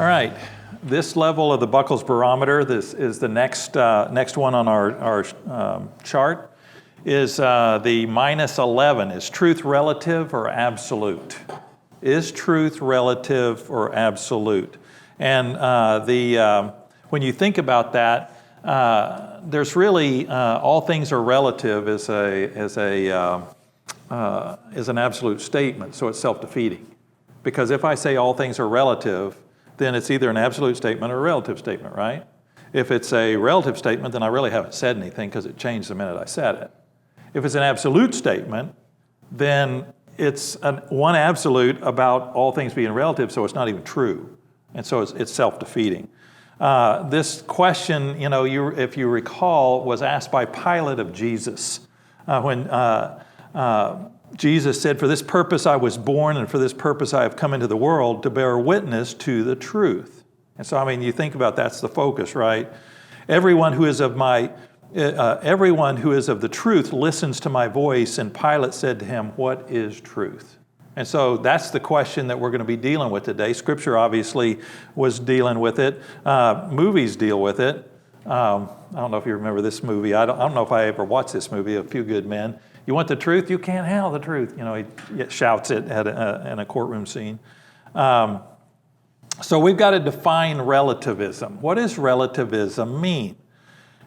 All right, this level of the Buckles Barometer, this is the next one on our chart, is the -11. Is truth relative or absolute? Is truth relative or absolute? And when you think about that, there's really all things are relative is an absolute statement, so it's self-defeating. Because if I say all things are relative, then it's either an absolute statement or a relative statement, right? If it's a relative statement, then I really haven't said anything because it changed the minute I said it. If it's an absolute statement, then it's one absolute about all things being relative, so it's not even true. And so it's self-defeating. This question, if you recall, was asked by Pilate of Jesus when Jesus said, "For this purpose I was born, and for this purpose I have come into the world, to bear witness to the truth." And so, you think about that's the focus, right? Everyone who is of the truth listens to my voice. And Pilate said to him, "What is truth?" And so that's the question that we're going to be dealing with today. Scripture obviously was dealing with it. Movies deal with it. I don't know if you remember this movie. I don't know if I ever watched this movie, A Few Good Men. You want the truth? You can't handle the truth. He shouts it in a courtroom scene. So we've got to define relativism. What does relativism mean?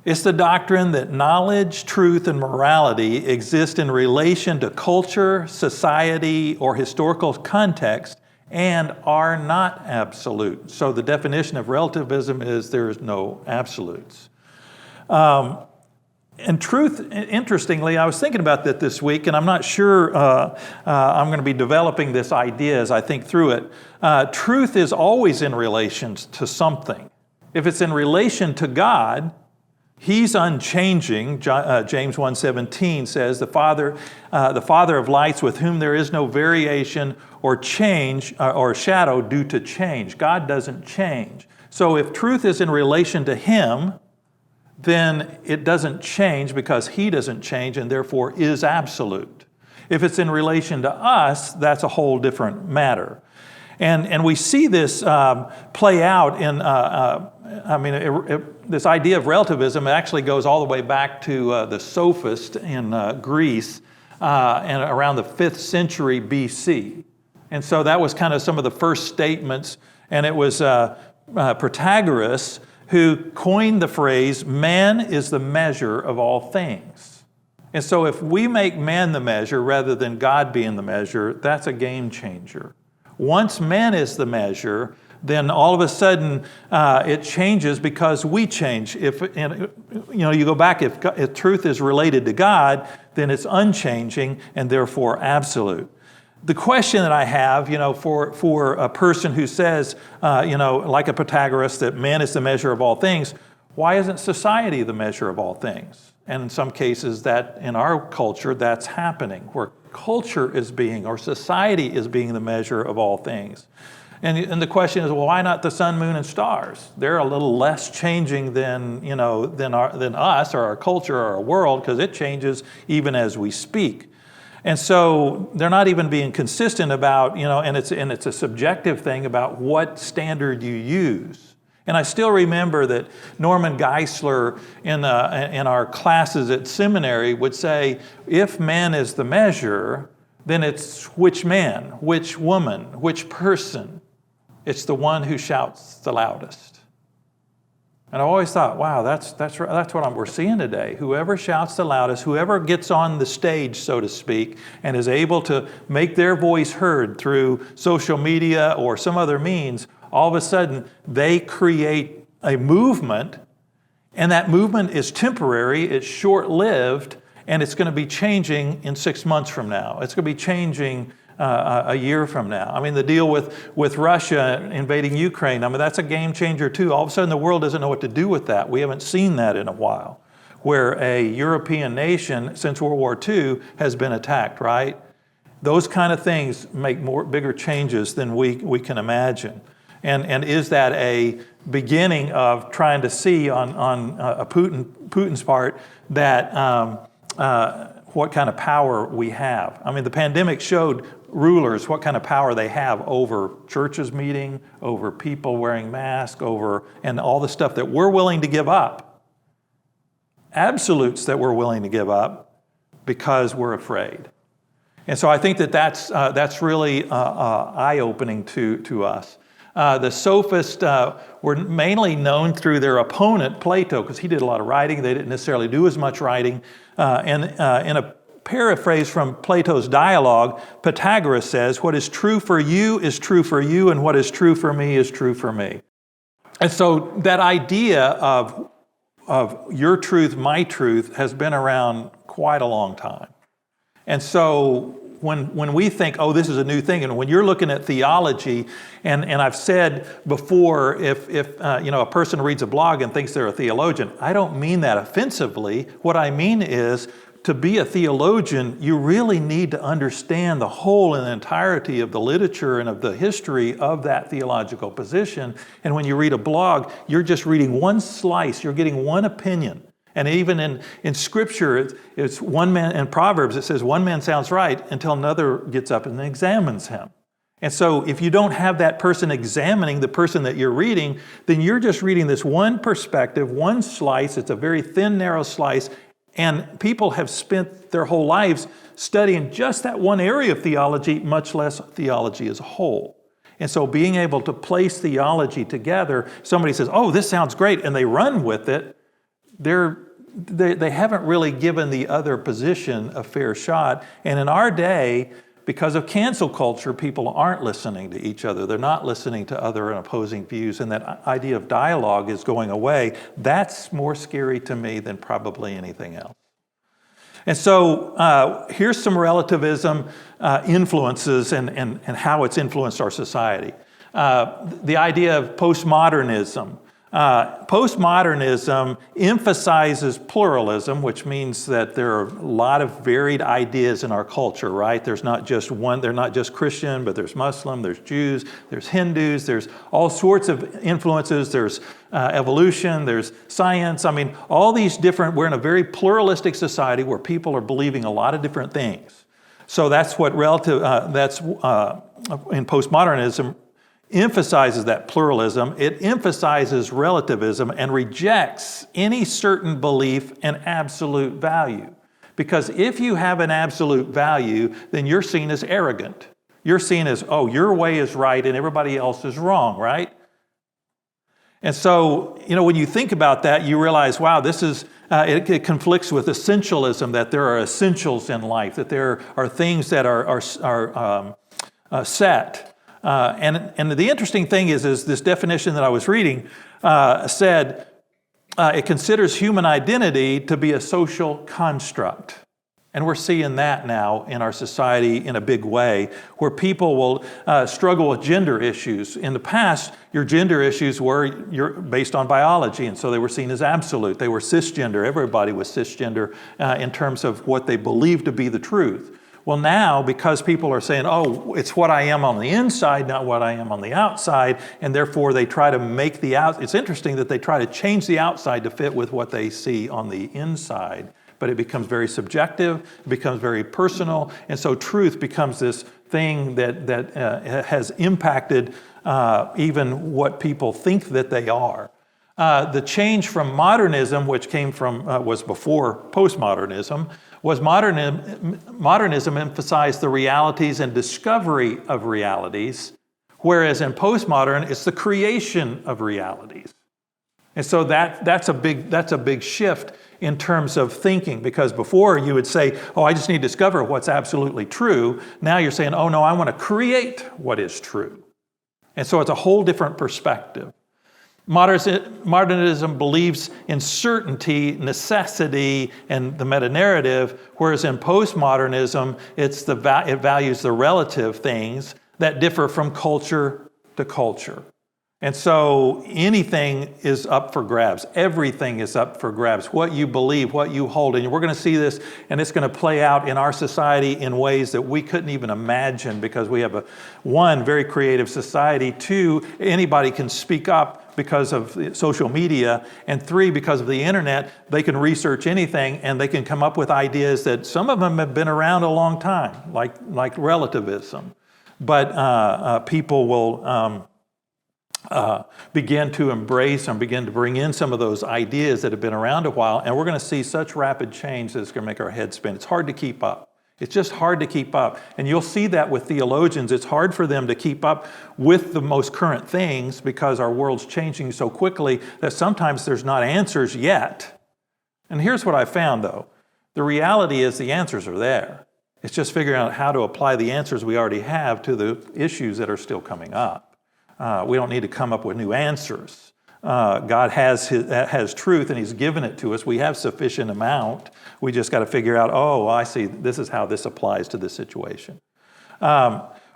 It's the doctrine that knowledge, truth, and morality exist in relation to culture, society, or historical context and are not absolute. So the definition of relativism is there is no absolutes. And truth, interestingly, I was thinking about that this week, and I'm not sure I'm going to be developing this idea as I think through it. Truth is always in relation to something. If it's in relation to God, He's unchanging. James 1:17 says, the Father of lights, with whom there is no variation or change or shadow due to change. God doesn't change. So if truth is in relation to Him, then it doesn't change because He doesn't change and therefore is absolute. If it's in relation to us, that's a whole different matter. And we see this play out in, this idea of relativism actually goes all the way back to the sophist in Greece and around the 5th century BC. And so that was kind of some of the first statements, and it was Protagoras who coined the phrase, "Man is the measure of all things." And so if we make man the measure rather than God being the measure, that's a game changer. Once man is the measure, then all of a sudden it changes because we change. If you go back, if truth is related to God, then it's unchanging and therefore absolute. The question that I have, for a person who says, like a Protagoras, that man is the measure of all things, why isn't society the measure of all things? And in some cases, that in our culture, that's happening, where culture is or society is being the measure of all things. And the question is, well, why not the sun, moon, and stars? They're a little less changing than us or our culture or our world, because it changes even as we speak. And so they're not even being consistent about, and it's a subjective thing about what standard you use. And I still remember that Norman Geisler in our classes at seminary would say, if man is the measure, then it's which man, which woman, which person. It's the one who shouts the loudest. And I always thought, wow, that's what we're seeing today. Whoever shouts the loudest, whoever gets on the stage, so to speak, and is able to make their voice heard through social media or some other means, all of a sudden they create a movement, and that movement is temporary, it's short-lived, and it's going to be changing in 6 months from now. It's going to be changing a year from now. The deal with Russia invading Ukraine, that's a game changer too. All of a sudden the world doesn't know what to do with that. We haven't seen that in a while, where a European nation since World War II has been attacked, right? Those kind of things make bigger changes than we can imagine. And is that a beginning of trying to see on Putin's part that what kind of power we have? The pandemic showed rulers, what kind of power they have over churches meeting, over people wearing masks, and all the stuff that we're willing to give up. Absolutes that we're willing to give up because we're afraid. And so I think that's really eye-opening to us. The sophists were mainly known through their opponent, Plato, because he did a lot of writing. They didn't necessarily do as much writing. And in a paraphrase from Plato's dialogue, Pythagoras says, "What is true for you is true for you, and what is true for me is true for me." And so that idea of your truth, my truth, has been around quite a long time. And so when we think, oh, this is a new thing, and when you're looking at theology, and I've said before, if a person reads a blog and thinks they're a theologian, I don't mean that offensively. What I mean is, to be a theologian, you really need to understand the whole and entirety of the literature and of the history of that theological position. And when you read a blog, you're just reading one slice, you're getting one opinion. And even in Scripture, it's one man, in Proverbs, it says one man sounds right until another gets up and examines him. And so if you don't have that person examining the person that you're reading, then you're just reading this one perspective, one slice. It's a very thin, narrow slice. And people have spent their whole lives studying just that one area of theology, much less theology as a whole. And so being able to place theology together, somebody says, oh, this sounds great, and they run with it, they haven't really given the other position a fair shot. And in our day, because of cancel culture, people aren't listening to each other. They're not listening to other and opposing views, and that idea of dialogue is going away. That's more scary to me than probably anything else. And so here's some relativism influences and how it's influenced our society. The idea of postmodernism. Postmodernism emphasizes pluralism, which means that there are a lot of varied ideas in our culture, right? There's not just one, they're not just Christian, but there's Muslim, there's Jews, there's Hindus, there's all sorts of influences, there's evolution, there's science. I mean, all these different, we're in a very pluralistic society where people are believing a lot of different things. So that's what in postmodernism emphasizes that pluralism. It emphasizes relativism and rejects any certain belief and absolute value. Because if you have an absolute value, then you're seen as arrogant. You're seen as, oh, your way is right and everybody else is wrong, right? And so, when you think about that, you realize, wow, this is, it conflicts with essentialism, that there are essentials in life, that there are things that are set. And the interesting thing is this definition that I was reading said it considers human identity to be a social construct. And we're seeing that now in our society in a big way, where people will struggle with gender issues. In the past, your gender issues were based on biology, and so they were seen as absolute. They were cisgender. Everybody was cisgender in terms of what they believed to be the truth. Well, now, because people are saying, oh, it's what I am on the inside, not what I am on the outside, and therefore they try to make it's interesting that they try to change the outside to fit with what they see on the inside, but it becomes very subjective, it becomes very personal, and so truth becomes this thing that has impacted even what people think that they are. The change from modernism, which was before postmodernism, was modernism emphasized the realities and discovery of realities, whereas in postmodern, it's the creation of realities. And so that's a big shift in terms of thinking, because before you would say, oh, I just need to discover what's absolutely true. Now you're saying, oh no, I want to create what is true. And so it's a whole different perspective. Modernism believes in certainty, necessity, and the meta-narrative, whereas in postmodernism, it values the relative things that differ from culture to culture. And so anything is up for grabs. Everything is up for grabs. What you believe, what you hold. And we're going to see this, and it's going to play out in our society in ways that we couldn't even imagine, because we have one, very creative society. Two, anybody can speak up because of social media. And three, because of the internet, they can research anything and they can come up with ideas that some of them have been around a long time, like relativism. But people will begin to embrace and begin to bring in some of those ideas that have been around a while, and we're going to see such rapid change that it's going to make our head spin. It's hard to keep up. It's just hard to keep up. And you'll see that with theologians. It's hard for them to keep up with the most current things because our world's changing so quickly that sometimes there's not answers yet. And here's what I found, though. The reality is the answers are there. It's just figuring out how to apply the answers we already have to the issues that are still coming up. We don't need to come up with new answers. God has truth, and He's given it to us. We have sufficient amount. We just got to figure out, oh, I see, this is how this applies to this situation.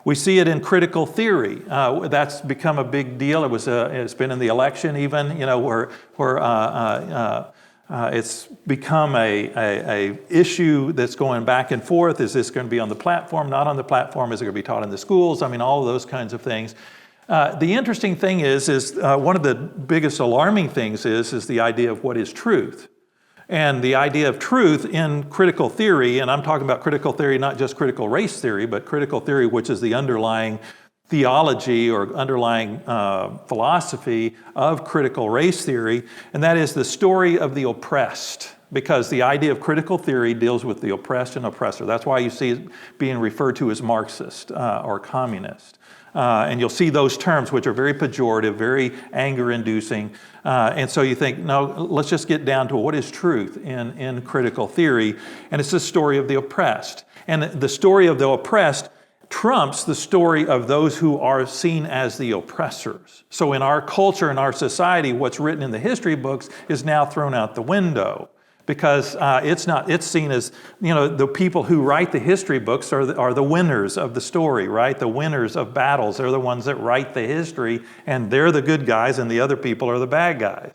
We see it in critical theory. That's become a big deal. It's been in the election even, where it's become a issue that's going back and forth. Is this going to be on the platform, not on the platform? Is it going to be taught in the schools? I mean, all of those kinds of things. The interesting thing is one of the biggest alarming things is the idea of what is truth. And the idea of truth in critical theory, and I'm talking about critical theory, not just critical race theory, but critical theory, which is the underlying theology or underlying philosophy of critical race theory, and that is the story of the oppressed. Because the idea of critical theory deals with the oppressed and oppressor. That's why you see it being referred to as Marxist or communist. And you'll see those terms, which are very pejorative, very anger-inducing. And so you think, no, let's just get down to what is truth in critical theory. And it's the story of the oppressed. And the story of the oppressed trumps the story of those who are seen as the oppressors. So in our culture, in our society, what's written in the history books is now thrown out the window. Because it's seen as, the people who write the history books are the winners of the story, right? The winners of battles. They're the ones that write the history, and they're the good guys, and the other people are the bad guys.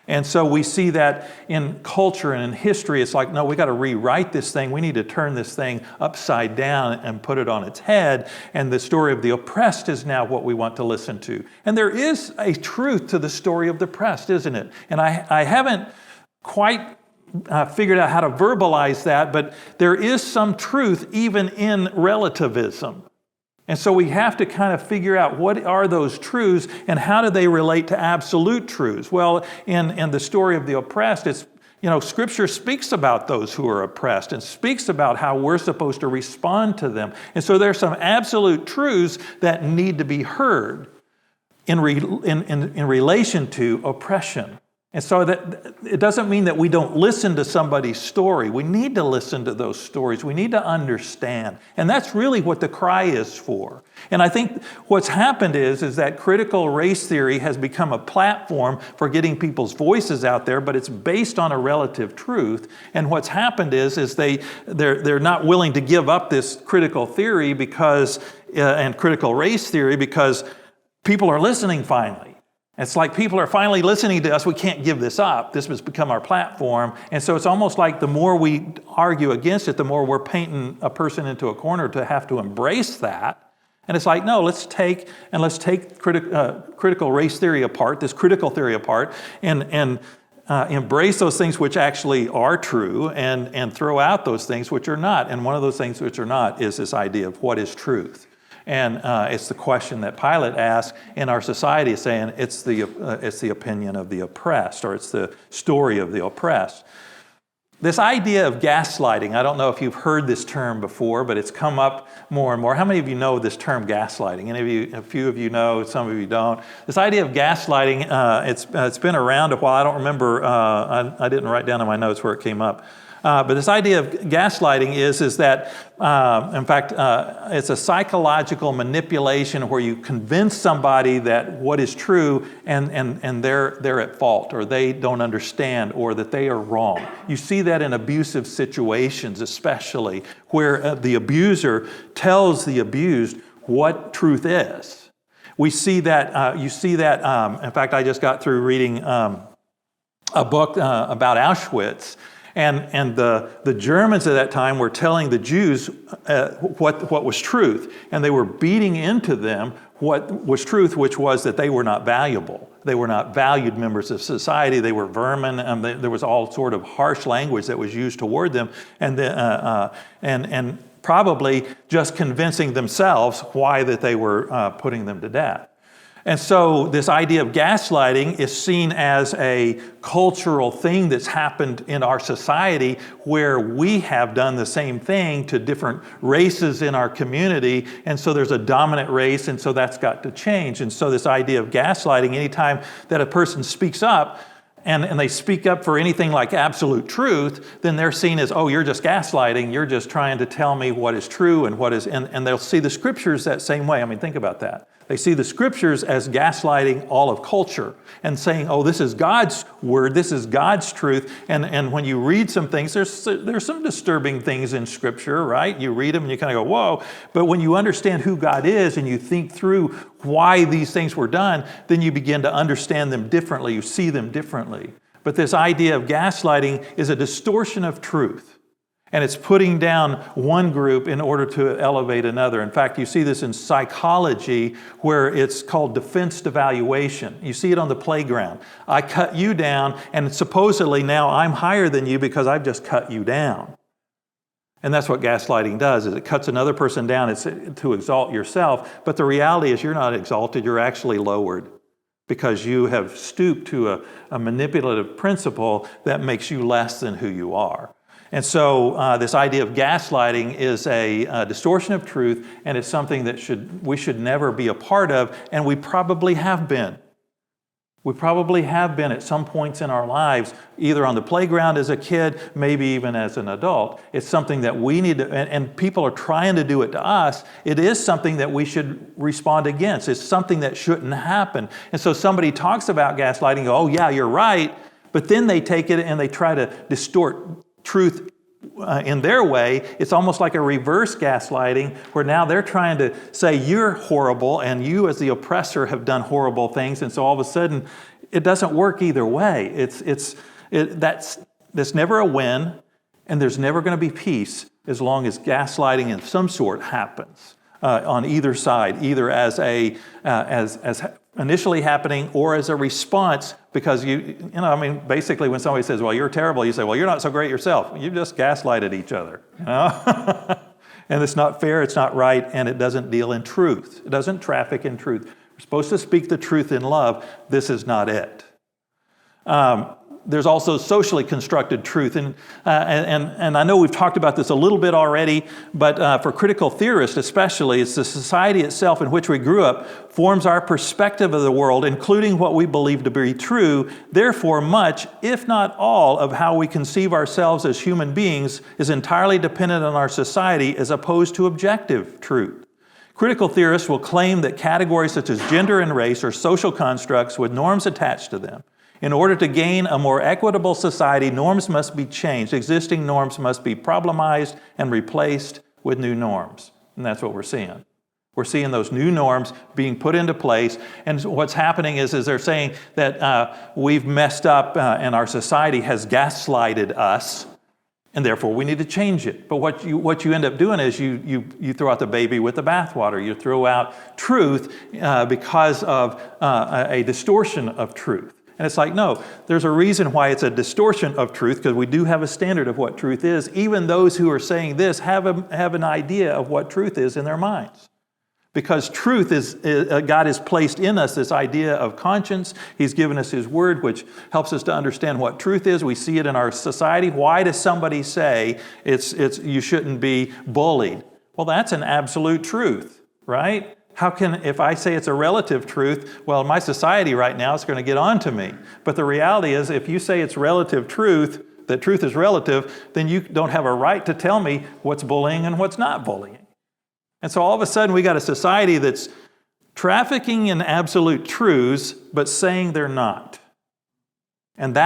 And so we see that in culture and in history. It's like, no, we got to rewrite this thing. We need to turn this thing upside down and put it on its head. And the story of the oppressed is now what we want to listen to. And there is a truth to the story of the oppressed, isn't it? And I haven't quite figured out how to verbalize that, but there is some truth even in relativism. And so we have to kind of figure out what are those truths and how do they relate to absolute truths. Well, in the story of the oppressed, it's, Scripture speaks about those who are oppressed and speaks about how we're supposed to respond to them. And so there's some absolute truths that need to be heard in relation to oppression. And so that it doesn't mean that we don't listen to somebody's story. We need to listen to those stories. We need to understand. And that's really what the cry is for. And I think what's happened is that critical race theory has become a platform for getting people's voices out there, but it's based on a relative truth. And what's happened is they're not willing to give up this critical theory and critical race theory because people are listening finally. It's like people are finally listening to us. We can't give this up. This has become our platform. And so it's almost like the more we argue against it, the more we're painting a person into a corner to have to embrace that. And it's like, no, let's take critical race theory apart, this critical theory apart, and embrace those things which actually are true and throw out those things which are not. And one of those things which are not is this idea of what is truth. And it's the question that Pilate asked in our society, saying it's the opinion of the oppressed, or it's the story of the oppressed. This idea of gaslighting, I don't know if you've heard this term before, but it's come up more and more. How many of you know this term gaslighting? A few of you know, some of you don't. This idea of gaslighting, it's been around a while. I don't remember, I didn't write down in my notes where it came up. But this idea of gaslighting is that, in fact, it's a psychological manipulation where you convince somebody that what is true and they're at fault, or they don't understand, or that they are wrong. You see that in abusive situations, especially, where the abuser tells the abused what truth is. we see that, you see that, in fact, I just got through reading a book about Auschwitz, and the Germans at that time were telling the Jews what was truth, and they were beating into them what was truth, which was that they were not valuable. They were not valued members of society. They were vermin, and there was all sort of harsh language that was used toward them, and probably just convincing themselves why that they were putting them to death. And so this idea of gaslighting is seen as a cultural thing that's happened in our society, where we have done the same thing to different races in our community. And so there's a dominant race, and so that's got to change. And so this idea of gaslighting, anytime that a person speaks up, and they speak up for anything like absolute truth, then they're seen as, oh, you're just gaslighting, you're just trying to tell me what is true and what is, and they'll see the scriptures that same way. I mean, think about that. They see the scriptures as gaslighting all of culture and saying, oh, this is God's word, this is God's truth. And when you read some things, there's some disturbing things in scripture, right? You read them and you kind of go, whoa. But when you understand who God is and you think through why these things were done, then you begin to understand them differently. You see them differently. But this idea of gaslighting is a distortion of truth. And it's putting down one group in order to elevate another. In fact, you see this in psychology, where it's called defense devaluation. You see it on the playground. I cut you down, and supposedly now I'm higher than you because I've just cut you down. And that's what gaslighting does, is it cuts another person down. It's to exalt yourself. But the reality is you're not exalted, you're actually lowered, because you have stooped to a manipulative principle that makes you less than who you are. And so this idea of gaslighting is a distortion of truth, and it's something that we should never be a part of, and we probably have been. We probably have been at some points in our lives, either on the playground as a kid, maybe even as an adult. It's something that we need to, and people are trying to do it to us. It is something that we should respond against. It's something that shouldn't happen. And so somebody talks about gaslighting, go, oh yeah, you're right, but then they take it and they try to distort truth in their way. It's almost like a reverse gaslighting, where now they're trying to say you're horrible and you as the oppressor have done horrible things, and so all of a sudden it doesn't work either way. That's never a win, and there's never going to be peace as long as gaslighting of some sort happens on either side, either as initially happening or as a response, because basically when somebody says, well, you're terrible, you say, well, you're not so great yourself. You just gaslighted each other, And it's not fair, it's not right, and it doesn't deal in truth. It doesn't traffic in truth. We're supposed to speak the truth in love. This is not it. There's also socially constructed truth. And I know we've talked about this a little bit already, but for critical theorists especially, it's the society itself in which we grew up forms our perspective of the world, including what we believe to be true. Therefore, much, if not all, of how we conceive ourselves as human beings is entirely dependent on our society as opposed to objective truth. Critical theorists will claim that categories such as gender and race are social constructs with norms attached to them. In order to gain a more equitable society, norms must be changed. Existing norms must be problematized and replaced with new norms. And that's what we're seeing. We're seeing those new norms being put into place. And what's happening is they're saying that we've messed up and our society has gaslighted us, and therefore we need to change it. But what you end up doing is you throw out the baby with the bathwater. You throw out truth because of a distortion of truth. And it's like, no, there's a reason why it's a distortion of truth, because we do have a standard of what truth is. Even those who are saying this have an idea of what truth is in their minds. Because truth is, God has placed in us this idea of conscience. He's given us His Word, which helps us to understand what truth is. We see it in our society. Why does somebody say you shouldn't be bullied? Well, that's an absolute truth, right? How can, if I say it's a relative truth, well, my society right now is going to get on to me. But the reality is, if you say it's relative truth, that truth is relative, then you don't have a right to tell me what's bullying and what's not bullying. And so all of a sudden we got a society that's trafficking in absolute truths, but saying they're not. And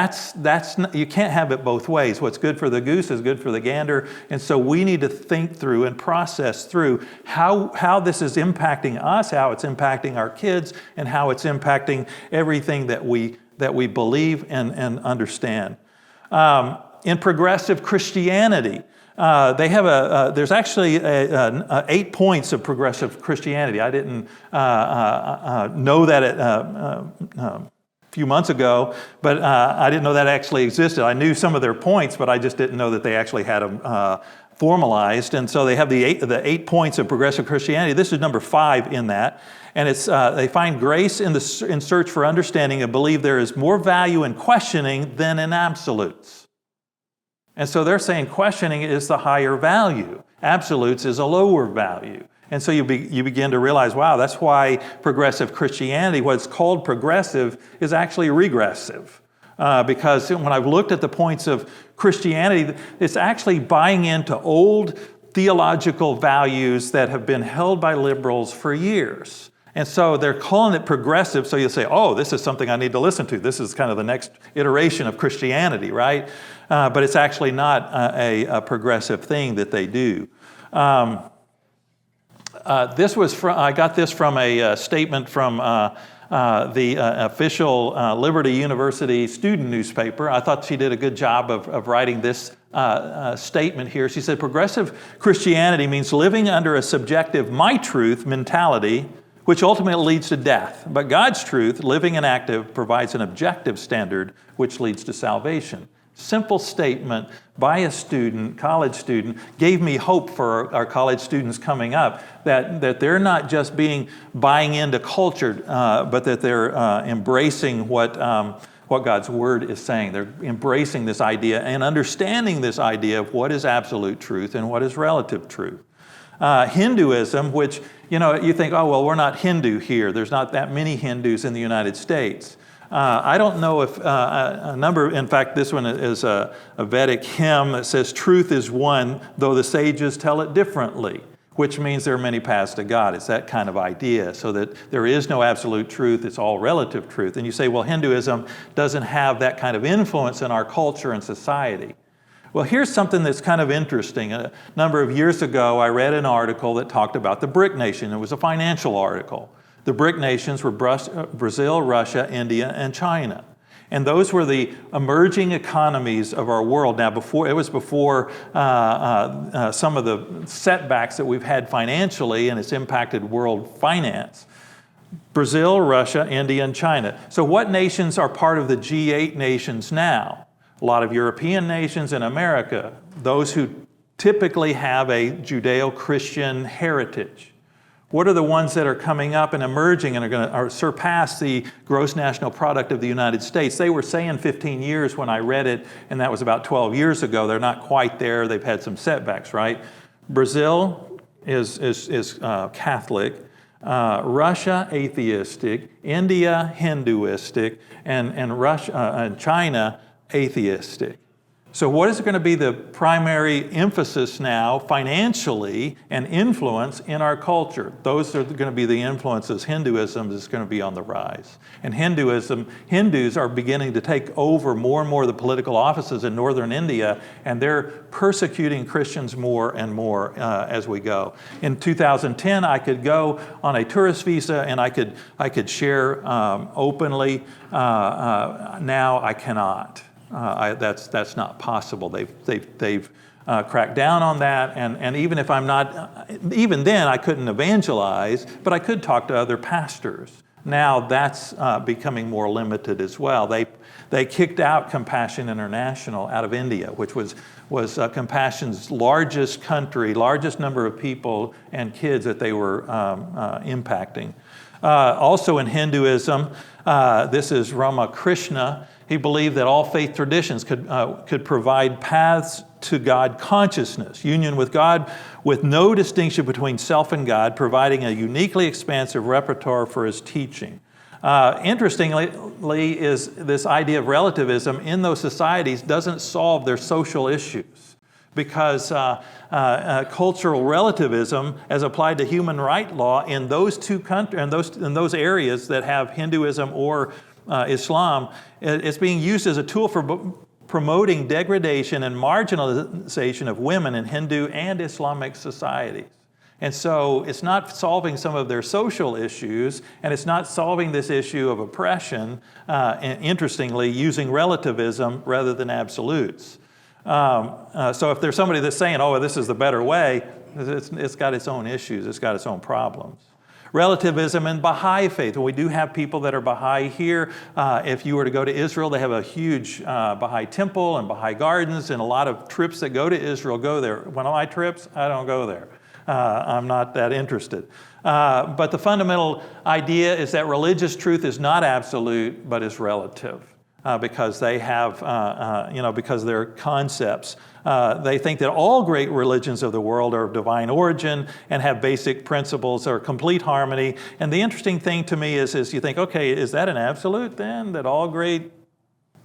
you can't have it both ways. What's good for the goose is good for the gander. And so we need to think through and process through how this is impacting us, how it's impacting our kids, and how it's impacting everything that we believe and understand. In progressive Christianity, they have there's actually 8 points of progressive Christianity. I didn't know that few months ago, but I didn't know that actually existed. I knew some of their points, but I just didn't know that they actually had them formalized. And so they have the eight points of progressive Christianity. This is number 5 in that. And it's they find grace in search for understanding and believe there is more value in questioning than in absolutes. And so they're saying questioning is the higher value. Absolutes is a lower value. And so you begin to realize, wow, that's why progressive Christianity, what's called progressive, is actually regressive. Because when I've looked at the points of Christianity, it's actually buying into old theological values that have been held by liberals for years. And so they're calling it progressive, so you'll say, oh, this is something I need to listen to. This is kind of the next iteration of Christianity, right? But it's actually not a progressive thing that they do. I got this from a statement from the official Liberty University student newspaper. I thought she did a good job of writing this statement here. She said, progressive Christianity means living under a subjective my truth mentality, which ultimately leads to death. But God's truth, living and active, provides an objective standard, which leads to salvation. Simple statement by a student, college student, gave me hope for our college students coming up, that they're not just buying into culture, but that they're embracing what God's Word is saying. They're embracing this idea and understanding this idea of what is absolute truth and what is relative truth. Hinduism, which, you think, oh, well, we're not Hindu here. There's not that many Hindus in the United States. I don't know if in fact, this one is a Vedic hymn that says, truth is one, though the sages tell it differently, which means there are many paths to God. It's that kind of idea, so that there is no absolute truth, it's all relative truth. And you say, well, Hinduism doesn't have that kind of influence in our culture and society. Well, here's something that's kind of interesting. A number of years ago, I read an article that talked about the BRIC nation. It was a financial article. The BRIC nations were Brazil, Russia, India, and China. And those were the emerging economies of our world. Now, before some of the setbacks that we've had financially, and it's impacted world finance. Brazil, Russia, India, and China. So what nations are part of the G8 nations now? A lot of European nations and America, those who typically have a Judeo-Christian heritage. What are the ones that are coming up and emerging and are going to surpass the gross national product of the United States? They were saying 15 years when I read it, and that was about 12 years ago. They're not quite there. They've had some setbacks, right? Brazil is Catholic. Russia, atheistic. India, Hinduistic. And China, atheistic. So what is going to be the primary emphasis now financially and influence in our culture? Those are going to be the influences. Hinduism is going to be on the rise. And Hindus are beginning to take over more and more of the political offices in northern India, and they're persecuting Christians more and more as we go. In 2010, I could go on a tourist visa and I could share openly. Now I cannot. That's not possible. They've cracked down on that, and even if I'm not, even then I couldn't evangelize, but I could talk to other pastors. Now that's becoming more limited as well. They kicked out Compassion International out of India, which was Compassion's largest country, largest number of people and kids that they were impacting. Also in Hinduism, this is Ramakrishna. He believed that all faith traditions could provide paths to God consciousness, union with God with no distinction between self and God, providing a uniquely expansive repertoire for his teaching. Interestingly, is this idea of relativism in those societies doesn't solve their social issues, because cultural relativism, as applied to human right law in those two countries, in those areas that have Hinduism or Islam, it's being used as a tool for promoting degradation and marginalization of women in Hindu and Islamic societies. And so it's not solving some of their social issues, and it's not solving this issue of oppression, and interestingly, using relativism rather than absolutes. So if there's somebody that's saying, oh, this is the better way, it's got its own issues, it's got its own problems. Relativism in Baha'i faith. We do have people that are Baha'i here. If you were to go to Israel, they have a huge Baha'i temple and Baha'i gardens, and a lot of trips that go to Israel go there. One of my trips, I don't go there. I'm not that interested. But the fundamental idea is that religious truth is not absolute, but is relative. Because they have, because they're concepts. They think that all great religions of the world are of divine origin and have basic principles or complete harmony. And the interesting thing to me is you think, okay, is that an absolute then, that all great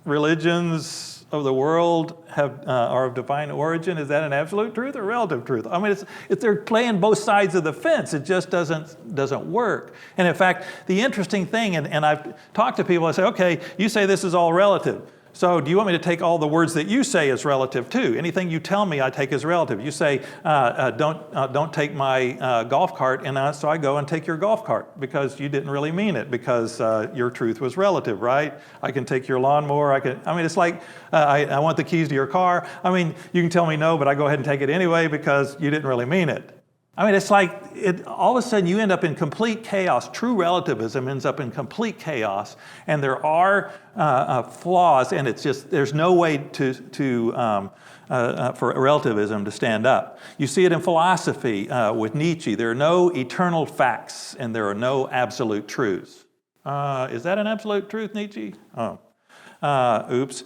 religions of the world are of divine origin? Is that an absolute truth or relative truth? I mean, they're playing both sides of the fence. It just doesn't work. And in fact, the interesting thing, and I've talked to people, I say, okay, you say this is all relative. So do you want me to take all the words that you say as relative too? Anything you tell me, I take as relative. You say, don't take my golf cart, and so I go and take your golf cart because you didn't really mean it, because your truth was relative, right? I can take your lawnmower. It's like, I want the keys to your car. I mean, you can tell me no, but I go ahead and take it anyway because you didn't really mean it. I mean, it's like all of a sudden you end up in complete chaos. True relativism ends up in complete chaos, and there are flaws, and it's just there's no way for relativism to stand up. You see it in philosophy with Nietzsche. There are no eternal facts, and there are no absolute truths. Is that an absolute truth, Nietzsche? Oh, oops.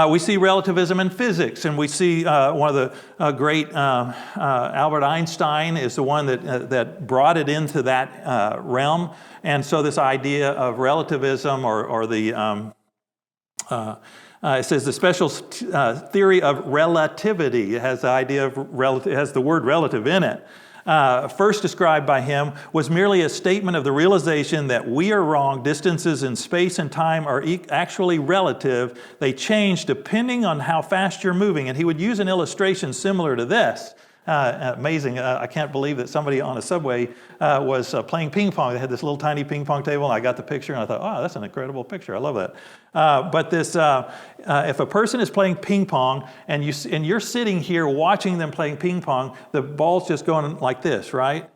We see relativism in physics, and we see one of the great, Albert Einstein is the one that brought it into that realm. And so this idea of relativism or the, it says the special theory of relativity. It has the idea of it has the word relative in it. First described by him, was merely a statement of the realization that we are wrong. Distances in space and time are actually relative. They change depending on how fast you're moving. And he would use an illustration similar to this. Amazing. I can't believe that somebody on a subway was playing ping pong. They had this little tiny ping pong table, and I got the picture, and I thought, oh, that's an incredible picture. I love that. But this, if a person is playing ping pong, and you're sitting here watching them playing ping pong, the ball's just going like this, right?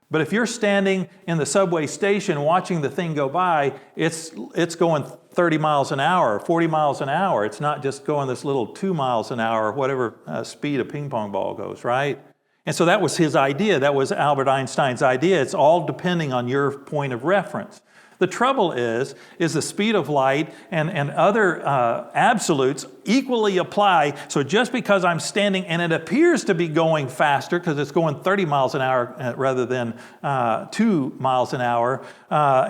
But if you're standing in the subway station watching the thing go by, it's going 30 miles an hour, 40 miles an hour. It's not just going this little 2 miles an hour, whatever speed a ping pong ball goes, right? And so that was his idea. That was Albert Einstein's idea. It's all depending on your point of reference. The trouble is the speed of light and other absolutes equally apply. So just because I'm standing and it appears to be going faster because it's going 30 miles an hour rather than 2 miles an hour,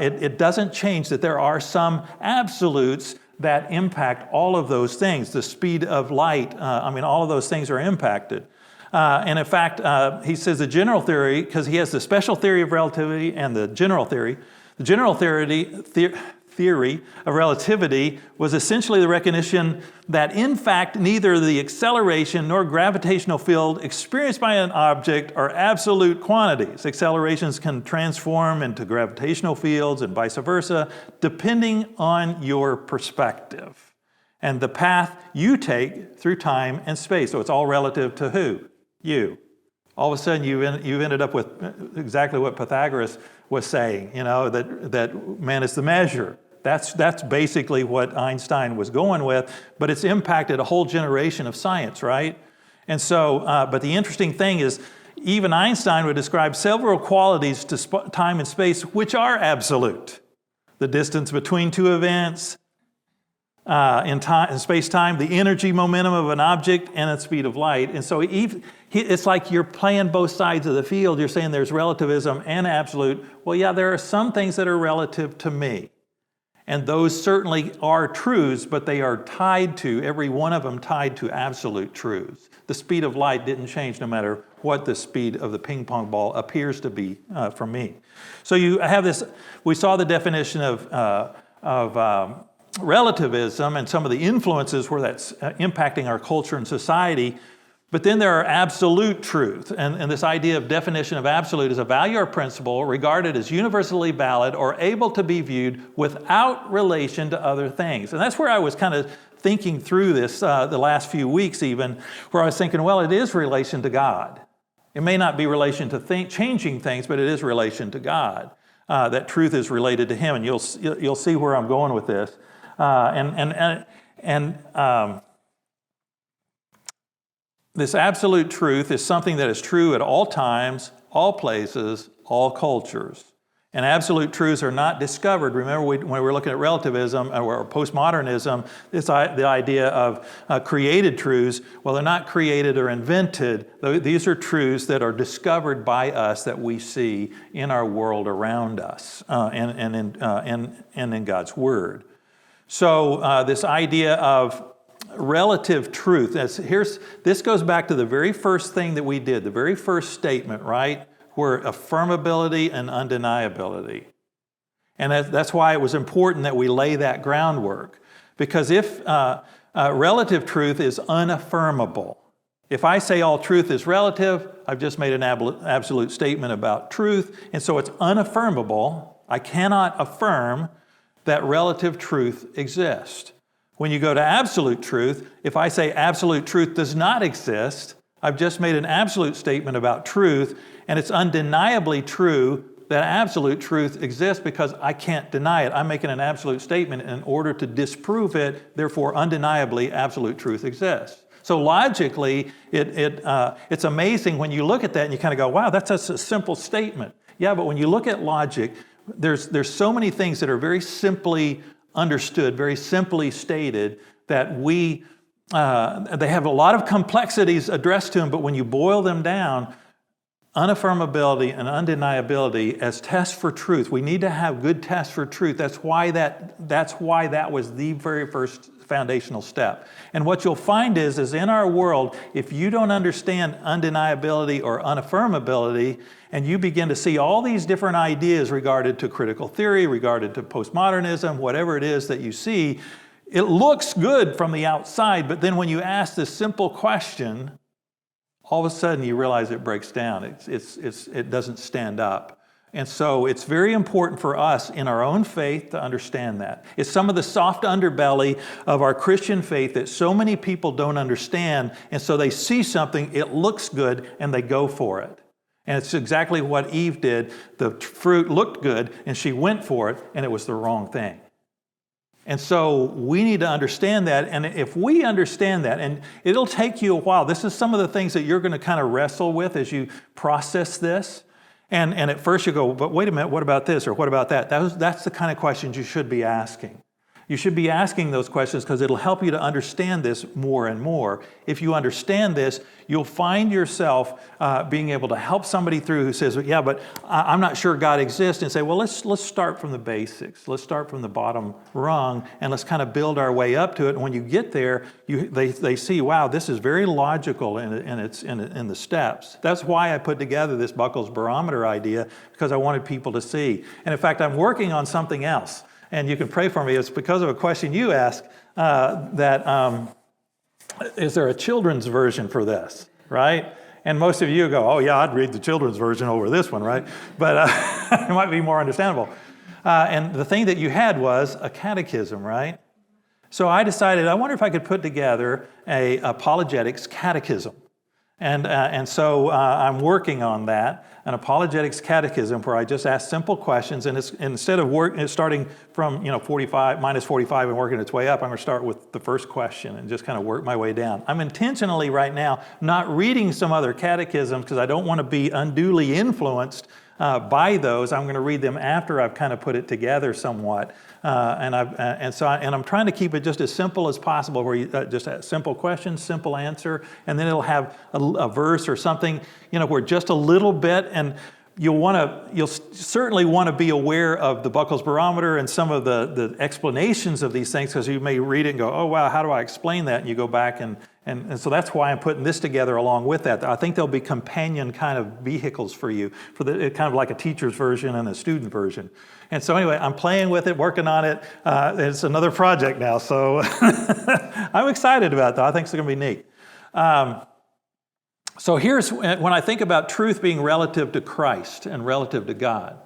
it doesn't change that there are some absolutes that impact all of those things. The speed of light, all of those things are impacted. And in fact, he says the general theory, because he has the special theory of relativity and the general theory. The general theory of relativity was essentially the recognition that, in fact, neither the acceleration nor gravitational field experienced by an object are absolute quantities. Accelerations can transform into gravitational fields and vice versa, depending on your perspective and the path you take through time and space. So it's all relative to who? You. All of a sudden, you've ended up with exactly what Pythagoras was saying, that man is the measure. That's basically what Einstein was going with, but it's impacted a whole generation of science, right? And so, but the interesting thing is, even Einstein would describe several qualities to time and space which are absolute. The distance between two events, in space-time, the energy momentum of an object, and the speed of light. And so it's like you're playing both sides of the field. You're saying there's relativism and absolute. Well, yeah, there are some things that are relative to me. And those certainly are truths, but they are tied to, every one of them tied to absolute truths. The speed of light didn't change no matter what the speed of the ping pong ball appears to be for me. So you have this, we saw the definition of relativism and some of the influences where that's impacting our culture and society. But then there are absolute truth. And this idea of definition of absolute is a value or principle regarded as universally valid or able to be viewed without relation to other things. And that's where I was kind of thinking through this the last few weeks even, where I was thinking, well, it is relation to God. It may not be relation to changing things, but it is relation to God. That truth is related to Him. And you'll see where I'm going with this. This absolute truth is something that is true at all times, all places, all cultures. And absolute truths are not discovered. Remember when we were looking at relativism or postmodernism, the idea of created truths, well, they're not created or invented. These are truths that are discovered by us that we see in our world around us and in God's Word. So this idea of relative truth. This goes back to the very first thing that we did, the very first statement, right? Where affirmability and undeniability. And that's why it was important that we lay that groundwork. Because if relative truth is unaffirmable, if I say all truth is relative, I've just made an absolute statement about truth, and so it's unaffirmable. I cannot affirm that relative truth exists. When you go to absolute truth, if I say absolute truth does not exist, I've just made an absolute statement about truth, and it's undeniably true that absolute truth exists because I can't deny it. I'm making an absolute statement in order to disprove it, therefore undeniably absolute truth exists. So logically, it's amazing when you look at that and you kind of go, wow, that's a simple statement. Yeah, but when you look at logic, there's so many things that are very simply understood, very simply stated, that they have a lot of complexities addressed to them, but when you boil them down, unaffirmability and undeniability as tests for truth. We need to have good tests for truth. That's why that was the very first foundational step. And what you'll find is in our world, if you don't understand undeniability or unaffirmability, and you begin to see all these different ideas regarded to critical theory, regarded to postmodernism, whatever it is that you see, it looks good from the outside, but then when you ask this simple question, all of a sudden you realize it breaks down. It doesn't stand up. And so it's very important for us in our own faith to understand that. It's some of the soft underbelly of our Christian faith that so many people don't understand, and so they see something, it looks good, and they go for it. And it's exactly what Eve did. The fruit looked good, and she went for it, and it was the wrong thing. And so we need to understand that, and if we understand that, and it'll take you a while, this is some of the things that you're going to kind of wrestle with as you process this. And at first you go, but wait a minute, what about this or what about that? That's the kind of questions you should be asking. You should be asking those questions because it'll help you to understand this more and more. If you understand this, you'll find yourself being able to help somebody through who says, yeah, but I'm not sure God exists, and say, well, let's start from the basics. Let's start from the bottom rung, and let's kind of build our way up to it. And when you get there, they see, wow, this is very logical in the steps. That's why I put together this Buckles Barometer idea, because I wanted people to see. And in fact, I'm working on something else. And you can pray for me. It's because of a question you asked is there a children's version for this, right? And most of you go, oh yeah, I'd read the children's version over this one, right? But it might be more understandable. And the thing that you had was a catechism, right? So I decided, I wonder if I could put together a Apologetics Catechism. And so I'm working on that, an Apologetics Catechism, where I just ask simple questions, and instead of starting from minus 45 and working its way up, I'm going to start with the first question and just kind of work my way down. I'm intentionally right now not reading some other catechisms because I don't want to be unduly influenced by those. I'm going to read them after I've kind of put it together somewhat. And I'm trying to keep it just as simple as possible, where you just a simple question, simple answer, and then it'll have a verse or something, where just a little bit. you'll certainly want to be aware of the Buckles Barometer and some of the explanations of these things, because you may read it and go, oh, wow, how do I explain that? And you go back and so that's why I'm putting this together along with that. I think there'll be companion kind of vehicles for you, kind of like a teacher's version and a student version. And so anyway, I'm playing with it, working on it. It's another project now, so I'm excited about that. I think it's going to be neat. So here's, when I think about truth being relative to Christ and relative to God,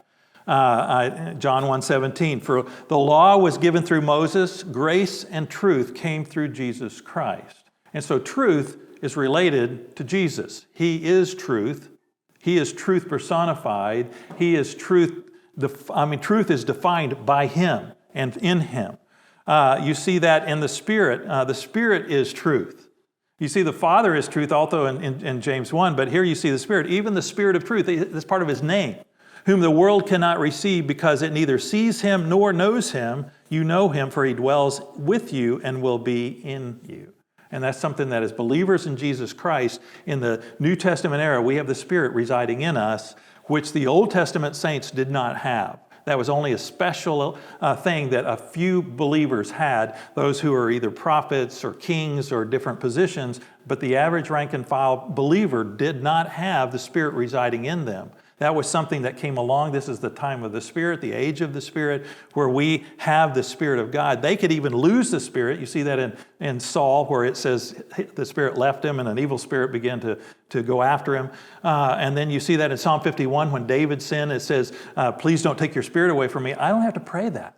John 1:17, for the law was given through Moses, grace and truth came through Jesus Christ. And so truth is related to Jesus. He is truth. He is truth personified. He is truth. Truth is defined by Him and in Him. You see that in the Spirit. The Spirit is truth. You see the Father is truth also in James 1, but here you see the Spirit. Even the Spirit of truth, that's part of His name, whom the world cannot receive because it neither sees Him nor knows Him. You know Him, for He dwells with you and will be in you. And that's something that as believers in Jesus Christ, in the New Testament era, we have the Spirit residing in us, which the Old Testament saints did not have. That was only a special thing that a few believers had, those who are either prophets or kings or different positions, but the average rank and file believer did not have the Spirit residing in them. That was something that came along. This is the time of the Spirit, the age of the Spirit, where we have the Spirit of God. They could even lose the Spirit. You see that in Saul, where it says the Spirit left him and an evil spirit began to go after him. And then you see that in Psalm 51, when David sinned, it says, please don't take your Spirit away from me. I don't have to pray that.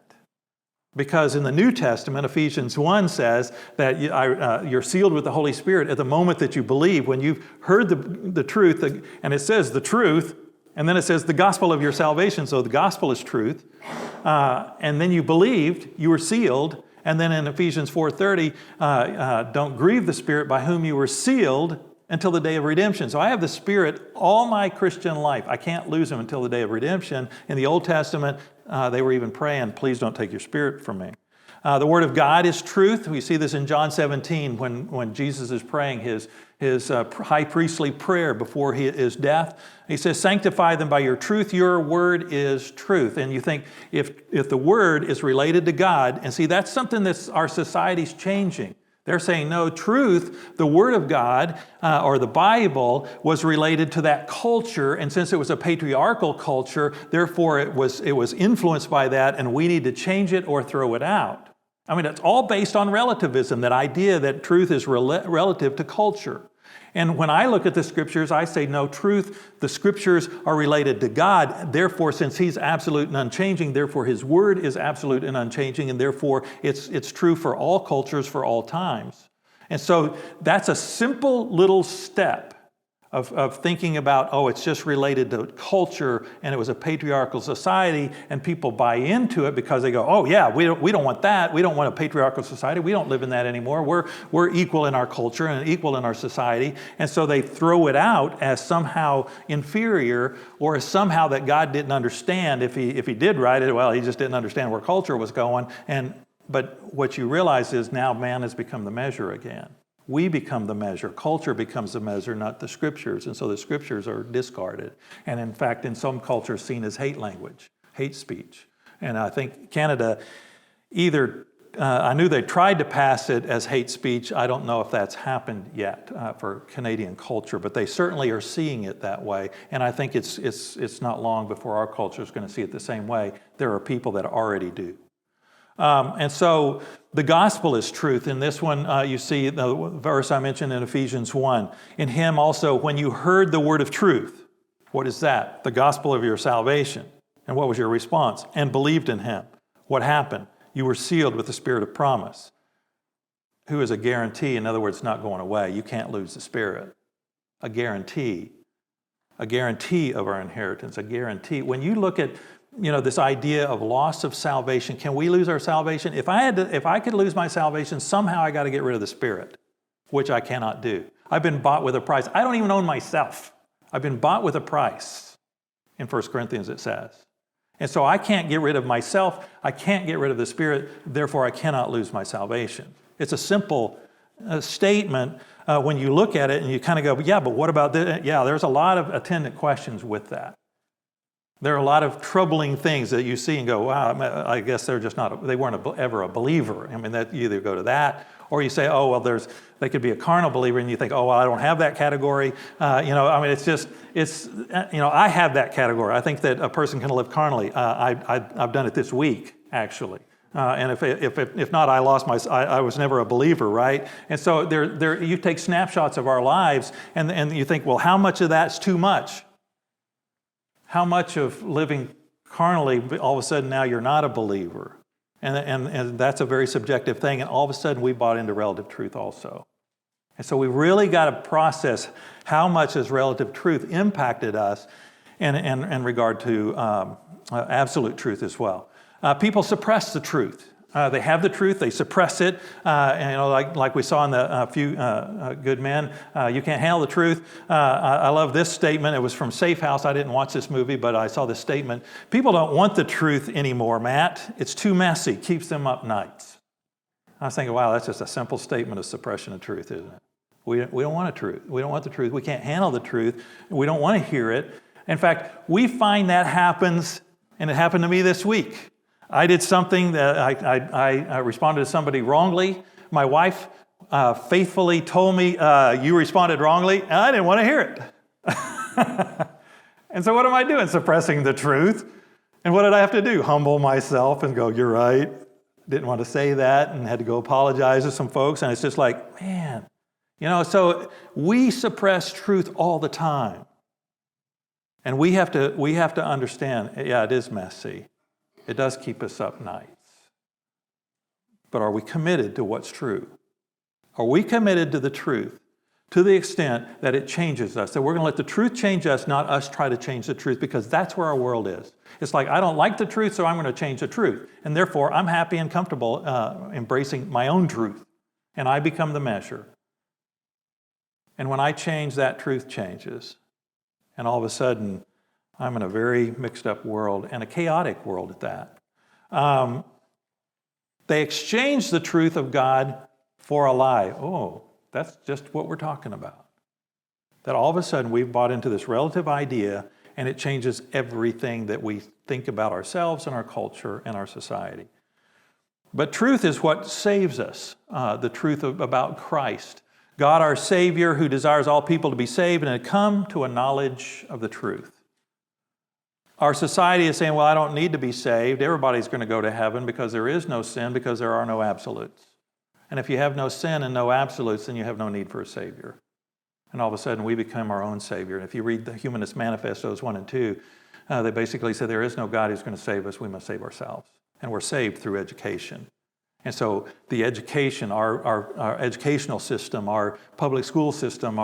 Because in the New Testament, Ephesians 1 says that you're sealed with the Holy Spirit at the moment that you believe, when you've heard the truth, and it says the truth, and then it says the gospel of your salvation, so the gospel is truth. And then you believed, you were sealed. And then in Ephesians 4:30, don't grieve the Spirit by whom you were sealed until the day of redemption. So I have the Spirit all my Christian life. I can't lose Him until the day of redemption. In the Old Testament, they were even praying, please don't take your Spirit from me. The Word of God is truth. We see this in John 17 when Jesus is praying his high priestly prayer before his death. He says, sanctify them by your truth. Your word is truth. And you think, if the word is related to God, and see, that's something that our society's changing. They're saying, no, truth, the Word of God, or the Bible, was related to that culture, and since it was a patriarchal culture, therefore it was influenced by that, and we need to change it or throw it out. I mean, it's all based on relativism, that idea that truth is relative to culture. And when I look at the Scriptures, I say, no, truth, the Scriptures are related to God. Therefore, since He's absolute and unchanging, therefore His Word is absolute and unchanging, and therefore it's true for all cultures, for all times. And so that's a simple little step of thinking about, oh, it's just related to culture, and it was a patriarchal society, and people buy into it because they go, oh yeah, we don't want that. We don't want a patriarchal society. We don't live in that anymore. We're equal in our culture and equal in our society. And so they throw it out as somehow inferior, or as somehow that God didn't understand. If he did write it, well, He just didn't understand where culture was going. But what you realize is now man has become the measure again. We become the measure. Culture becomes the measure, not the Scriptures. And so the Scriptures are discarded. And in fact, in some cultures, seen as hate language, hate speech. And I think Canada I knew they tried to pass it as hate speech. I don't know if that's happened yet for Canadian culture, but they certainly are seeing it that way. And I think it's not long before our culture is going to see it the same way. There are people that already do. And so the gospel is truth. In this one, you see the verse I mentioned in Ephesians 1. In Him also, when you heard the word of truth, what is that? The gospel of your salvation. And what was your response? And believed in Him. What happened? You were sealed with the Spirit of promise, who is a guarantee. In other words, not going away. You can't lose the Spirit. A guarantee of our inheritance, a guarantee. When you look at this idea of loss of salvation, can we lose our salvation? If I could lose my salvation, somehow I got to get rid of the Spirit, which I cannot do. I've been bought with a price. I don't even own myself. I've been bought with a price. In 1 Corinthians it says. And so I can't get rid of myself. I can't get rid of the Spirit. Therefore, I cannot lose my salvation. It's a simple statement when you look at it and you kind of go, yeah, but what about this? Yeah, there's a lot of attendant questions with that. There are a lot of troubling things that you see and go, wow, I guess they weren't ever a believer. I mean, that you either go to that, or you say, oh, well, they could be a carnal believer, and you think, oh, well, I don't have that category. I mean, I have that category. I think that a person can live carnally. I've done it this week, actually. And if not, I was never a believer, right? And so you take snapshots of our lives, and you think, well, how much of that's too much? How much of living carnally, all of a sudden now you're not a believer? And that's a very subjective thing, and all of a sudden we bought into relative truth also. And so we really got to process how much has relative truth impacted us in regard to absolute truth as well. People suppress the truth. They have the truth, they suppress it, like we saw in the few good men. You can't handle the truth. I love this statement. It was from Safe House. I didn't watch this movie, but I saw this statement. People don't want the truth anymore, Matt. It's too messy. Keeps them up nights. I was thinking, wow, that's just a simple statement of suppression of truth, isn't it? We don't want the truth. We don't want the truth. We can't handle the truth. We don't want to hear it. In fact, we find that happens, and it happened to me this week. I did something that I responded to somebody wrongly. My wife faithfully told me, you responded wrongly, and I didn't want to hear it. And so what am I doing? Suppressing the truth. And what did I have to do? Humble myself and go, you're right. Didn't want to say that, and had to go apologize to some folks. And it's just like, man, so we suppress truth all the time. And we have to understand, yeah, it is messy. It does keep us up nights. But are we committed to what's true? Are we committed to the truth to the extent that it changes us? That we're going to let the truth change us, not us try to change the truth, because that's where our world is. It's like, I don't like the truth, so I'm going to change the truth. And therefore, I'm happy and comfortable embracing my own truth. And I become the measure. And when I change, that truth changes. And all of a sudden, I'm in a very mixed up world, and a chaotic world at that. They exchange the truth of God for a lie. Oh, that's just what we're talking about. That all of a sudden we've bought into this relative idea, and it changes everything that we think about ourselves and our culture and our society. But truth is what saves us, the truth about Christ. God, our Savior, who desires all people to be saved and to come to a knowledge of the truth. Our society is saying, well, I don't need to be saved. Everybody's going to go to heaven because there is no sin, because there are no absolutes. And if you have no sin and no absolutes, then you have no need for a Savior. And all of a sudden, we become our own Savior. And if you read the Humanist Manifestos 1 and 2, they basically say there is no God who's going to save us. We must save ourselves. And we're saved through education. And so the education, our educational system, our public school system,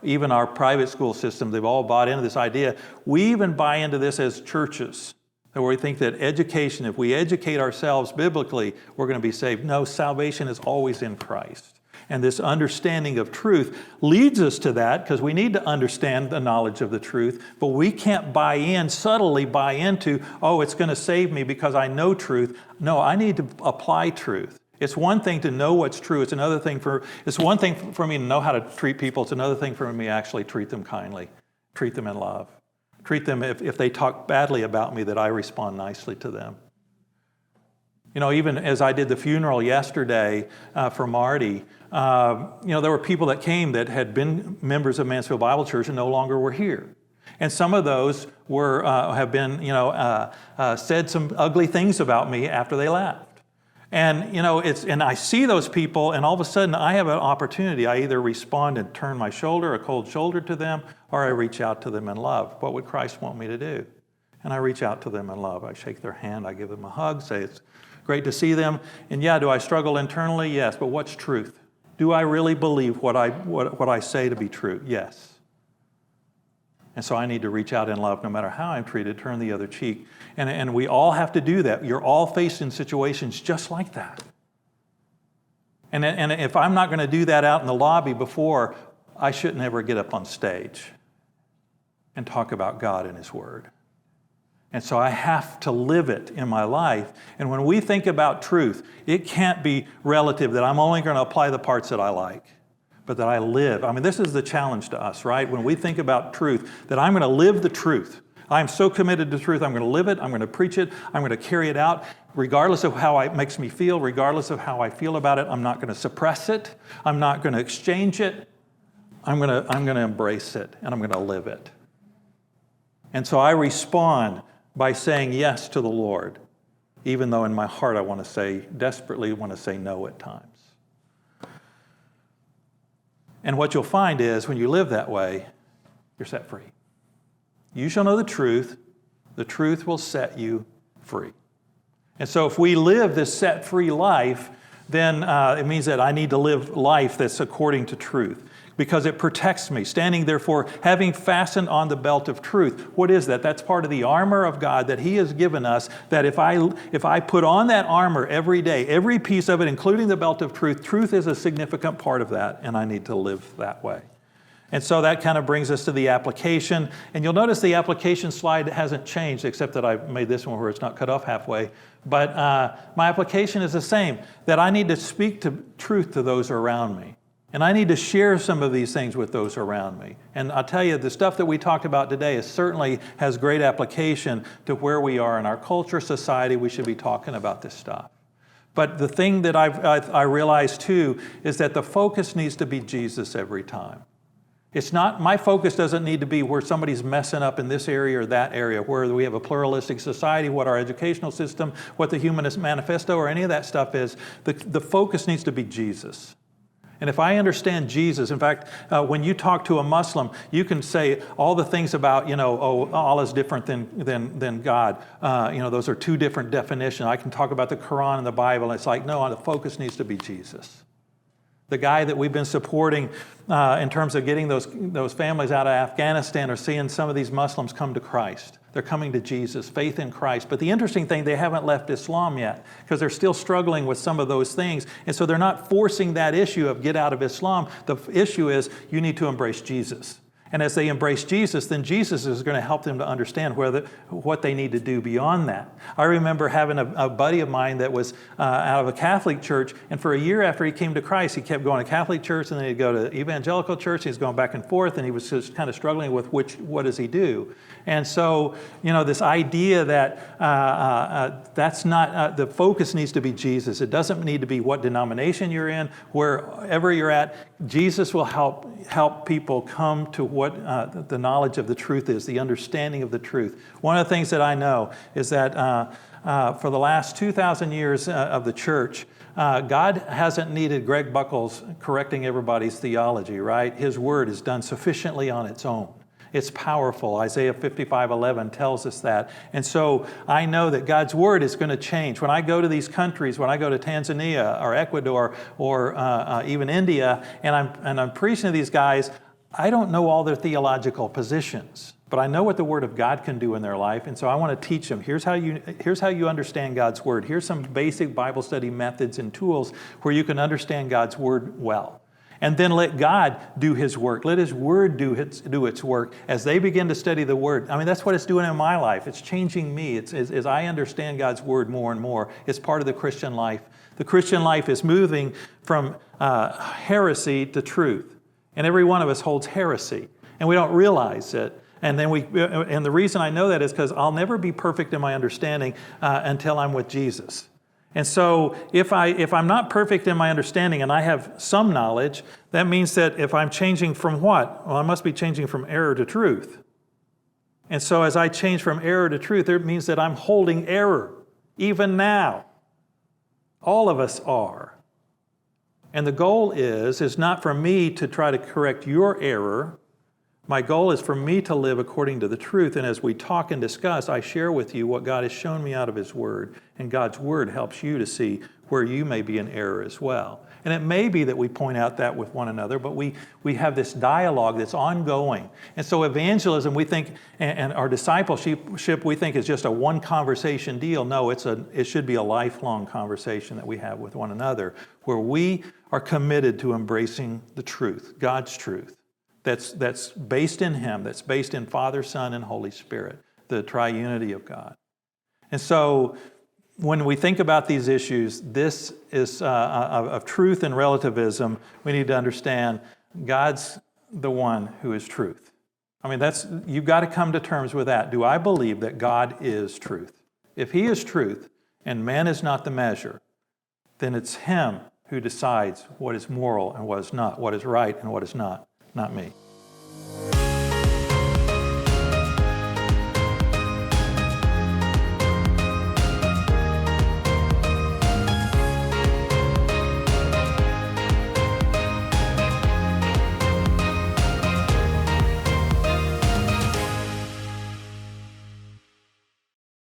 even our private school system, they've all bought into this idea. We even buy into this as churches, where we think that education, if we educate ourselves biblically, we're going to be saved. No, salvation is always in Christ. And this understanding of truth leads us to that, because we need to understand the knowledge of the truth, but we can't subtly buy into, oh, it's going to save me because I know truth. No, I need to apply truth. It's one thing to know what's true. It's one thing for me to know how to treat people. It's another thing for me to actually treat them kindly, treat them in love, treat them if they talk badly about me, that I respond nicely to them. Even as I did the funeral yesterday for Marty, there were people that came that had been members of Mansfield Bible Church and no longer were here. And some of those have been, said some ugly things about me after they left. And, and I see those people, and all of a sudden I have an opportunity. I either respond and turn my shoulder, a cold shoulder to them, or I reach out to them in love. What would Christ want me to do? And I reach out to them in love. I shake their hand, I give them a hug, say it's great to see them. And yeah, do I struggle internally? Yes, but what's truth? Do I really believe what I say to be true? Yes. And so I need to reach out in love no matter how I'm treated, turn the other cheek. And we all have to do that. You're all faced in situations just like that. And if I'm not going to do that out in the lobby before, I shouldn't ever get up on stage and talk about God and His Word. And so I have to live it in my life. And when we think about truth, it can't be relative, that I'm only going to apply the parts that I like, but that I live. I mean, this is the challenge to us, right? When we think about truth, that I'm going to live the truth. I'm so committed to truth, I'm going to live it, I'm going to preach it, I'm going to carry it out, regardless of how it makes me feel, regardless of how I feel about it. I'm not going to suppress it. I'm not going to exchange it. I'm going to embrace it, and I'm going to live it. And so I respond by saying yes to the Lord, even though in my heart I desperately want to say no at times. And what you'll find is when you live that way, you're set free. You shall know the truth will set you free. And so if we live this set-free life, then it means that I need to live life that's according to truth, because it protects me. Standing therefore, having fastened on the belt of truth. What is that? That's part of the armor of God that He has given us, that if I put on that armor every day, every piece of it, including the belt of truth, truth is a significant part of that, and I need to live that way. And so that kind of brings us to the application. And you'll notice the application slide hasn't changed, except that I've made this one where it's not cut off halfway. But my application is the same, that I need to speak to truth to those around me. And I need to share some of these things with those around me. And I'll tell you, the stuff that we talked about today certainly has great application to where we are in our culture, society. We should be talking about this stuff. But the thing that I realize too is that the focus needs to be Jesus every time. It's not, my focus doesn't need to be where somebody's messing up in this area or that area, where we have a pluralistic society, what our educational system, what the Humanist Manifesto, or any of that stuff is. The focus needs to be Jesus. And if I understand Jesus, in fact, when you talk to a Muslim, you can say all the things about, Allah is different than God. Those are two different definitions. I can talk about the Quran and the Bible, and it's like, no, the focus needs to be Jesus. The guy that we've been supporting in terms of getting those families out of Afghanistan are seeing some of these Muslims come to Christ. They're coming to Jesus, faith in Christ. But the interesting thing, they haven't left Islam yet because they're still struggling with some of those things. And so they're not forcing that issue of get out of Islam. The issue is you need to embrace Jesus. And as they embrace Jesus, then Jesus is going to help them to understand what they need to do beyond that. I remember having a buddy of mine that was out of a Catholic church, and for a year after he came to Christ, he kept going to Catholic church, and then he'd go to evangelical church. He was going back and forth, and he was just kind of struggling with what does he do? And so, this idea that that's not, the focus needs to be Jesus. It doesn't need to be what denomination you're in, wherever you're at. Jesus will help people come to what the knowledge of the truth is, the understanding of the truth. One of the things that I know is that for the last 2,000 years of the church, God hasn't needed Greg Buckles correcting everybody's theology, right? His word is done sufficiently on its own. It's powerful. Isaiah 55:11 tells us that. And so I know that God's word is going to change. When I go to these countries, when I go to Tanzania or Ecuador or even India, and I'm preaching to these guys, I don't know all their theological positions, but I know what the Word of God can do in their life, and so I want to teach them. Here's how you understand God's Word. Here's some basic Bible study methods and tools where you can understand God's Word well. And then let God do His work. Let His Word do its work as they begin to study the Word. I mean, that's what it's doing in my life. It's changing me. As I understand God's Word more and more, it's part of the Christian life. The Christian life is moving from heresy to truth. And every one of us holds heresy, and we don't realize it. And the reason I know that is because I'll never be perfect in my understanding until I'm with Jesus. And so if I'm not perfect in my understanding and I have some knowledge, that means that if I'm changing from what? Well, I must be changing from error to truth. And so as I change from error to truth, it means that I'm holding error, even now. All of us are. And the goal is not for me to try to correct your error. My goal is for me to live according to the truth. And as we talk and discuss, I share with you what God has shown me out of His Word. And God's Word helps you to see where you may be in error as well. And it may be that we point out that with one another, but we have this dialogue that's ongoing. And so evangelism, we think, and our discipleship, we think is just a one conversation deal. No, it should be a lifelong conversation that we have with one another, where we are committed to embracing the truth, God's truth, that's based in Him, that's based in Father, Son, and Holy Spirit, the triunity of God. And so when we think about these issues, this is of truth and relativism. We need to understand God's the one who is truth. I mean, you've got to come to terms with that. Do I believe that God is truth? If he is truth and man is not the measure, then it's him who decides what is moral and what is not, what is right and what is not me.